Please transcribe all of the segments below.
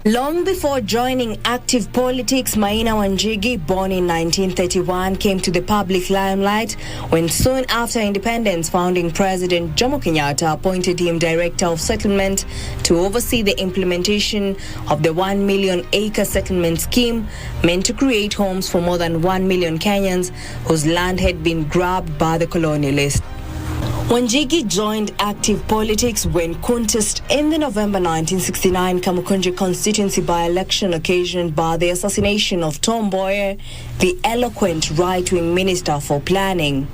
Long before joining active politics, Maina Wanjigi, born in 1931, came to the public limelight when soon after independence, founding President Jomo Kenyatta appointed him Director of Settlement to oversee the implementation of the 1 million acre settlement scheme meant to create homes for more than 1 million Kenyans whose land had been grabbed by the colonialists. Wanjigi joined active politics when contest in the November 1969 Kamukunji constituency by-election occasioned by the assassination of Tom Mboya, the eloquent right-wing Minister for Planning.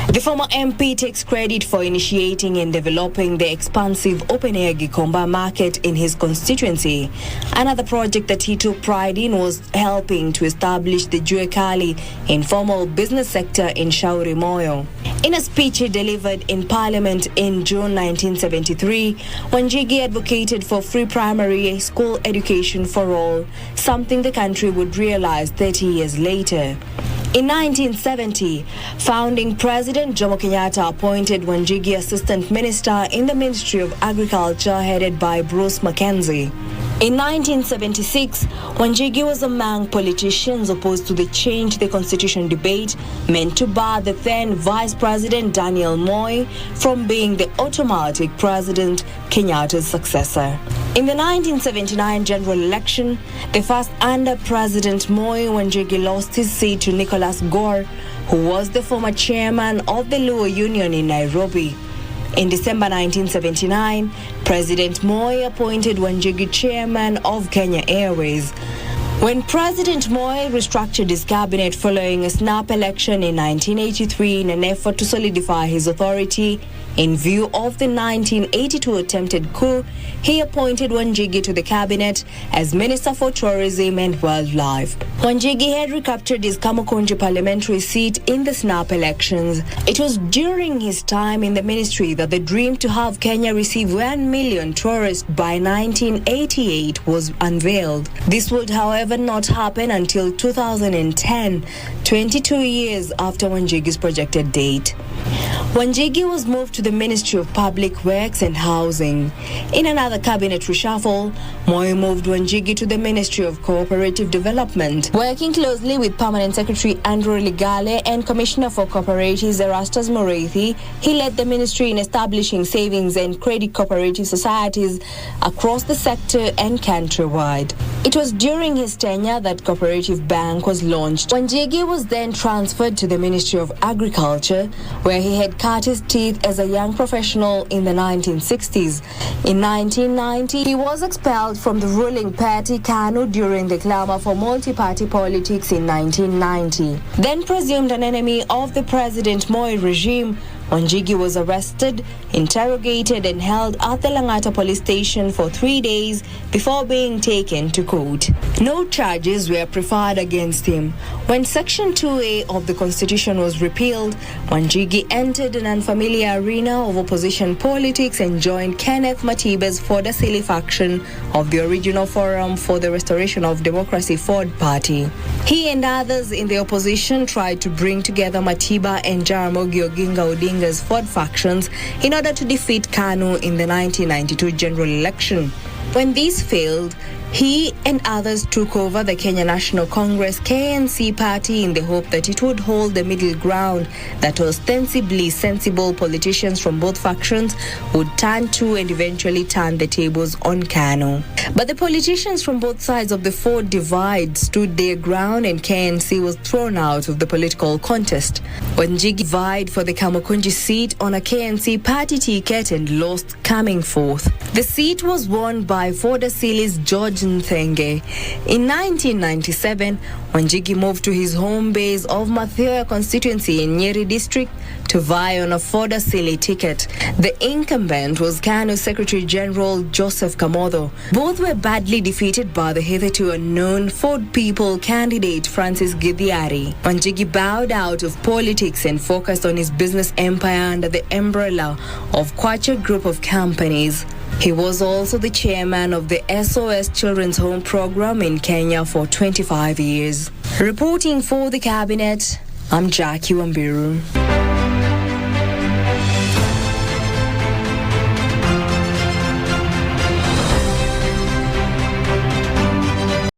The former MP takes credit for initiating and developing the expansive open-air Gikomba market in his constituency. Another project that he took pride in was helping to establish the Juekali informal business sector in Shauri Moyo. In a speech he delivered in Parliament in June 1973, Wanjigi advocated for free primary school education for all, something the country would realize 30 years later. In 1970, founding President Jomo Kenyatta appointed Wanjigi Assistant Minister in the Ministry of Agriculture headed by Bruce Mackenzie. In 1976, Wanjigi was among politicians opposed to the Change the Constitution debate meant to bar the then Vice President Daniel Moi from being the automatic President Kenyatta's successor. In the 1979 general election, the first under President Moi, Wanjigi lost his seat to Nicholas Gore, who was the former chairman of the Luo Union in Nairobi. In December 1979, President Moi appointed Wanjigi chairman of Kenya Airways. When President Moi restructured his cabinet following a snap election in 1983 in an effort to solidify his authority in view of the 1982 attempted coup, he appointed Wanjigi to the cabinet as Minister for Tourism and Wildlife. Wanjigi had recaptured his Kamukunji parliamentary seat in the snap elections. It was during his time in the ministry that the dream to have Kenya receive 1 million tourists by 1988 was unveiled. This would, however, not happen until 2010, 22 years after Wanjigi's projected date. Wanjigi was moved to the Ministry of Public Works and Housing. In another cabinet reshuffle, Moi moved Wanjigi to the Ministry of Cooperative Development. Working closely with Permanent Secretary Andrew Ligale and Commissioner for Cooperatives Erastus Moreithi, he led the ministry in establishing savings and credit cooperative societies across the sector and countrywide. It was during his tenure that Cooperative Bank was launched. Wanjigi was then transferred to the Ministry of Agriculture, where he had cut his teeth as a young professional in the 1960s. In 1990, he was expelled from the ruling party KANU during the clamor for multi-party politics in 1990. Then presumed an enemy of the President Moi regime, Wanjigi was arrested, interrogated and held at the Langata police station for 3 days before being taken to court. No charges were preferred against him. When Section 2A of the Constitution was repealed, Wanjigi entered an unfamiliar arena of opposition politics and joined Kenneth Matiba's Forda Sili faction of the original Forum for the Restoration of Democracy Ford Party. He and others in the opposition tried to bring together Matiba and Jaramogi Oginga Odinga's Ford factions in order to defeat KANU in the 1992 general election. When these failed, he and others took over the Kenya National Congress KNC party in the hope that it would hold the middle ground that ostensibly sensible politicians from both factions would turn to and eventually turn the tables on KANU. But the politicians from both sides of the Ford divide stood their ground and KNC was thrown out of the political contest. Wanjigi vied for the Kamukunji seat on a KNC party ticket and lost coming fourth. The seat was won by Forda Sili's George Nthenge. In 1997, Wanjigi moved to his home base of Mathioya constituency in Nyeri district to vie on a Forda Sili ticket. The incumbent was KANU Secretary General Joseph Kamotho. Both were badly defeated by the hitherto unknown Ford People candidate Francis Githiari. Wanjigi bowed out of politics and focused on his business empire under the umbrella of Kwacha Group of Companies. He was also the chairman of the SOS Children's Home Program in Kenya for 25 years. Reporting for the Cabinet, I'm Jackie Wambiru.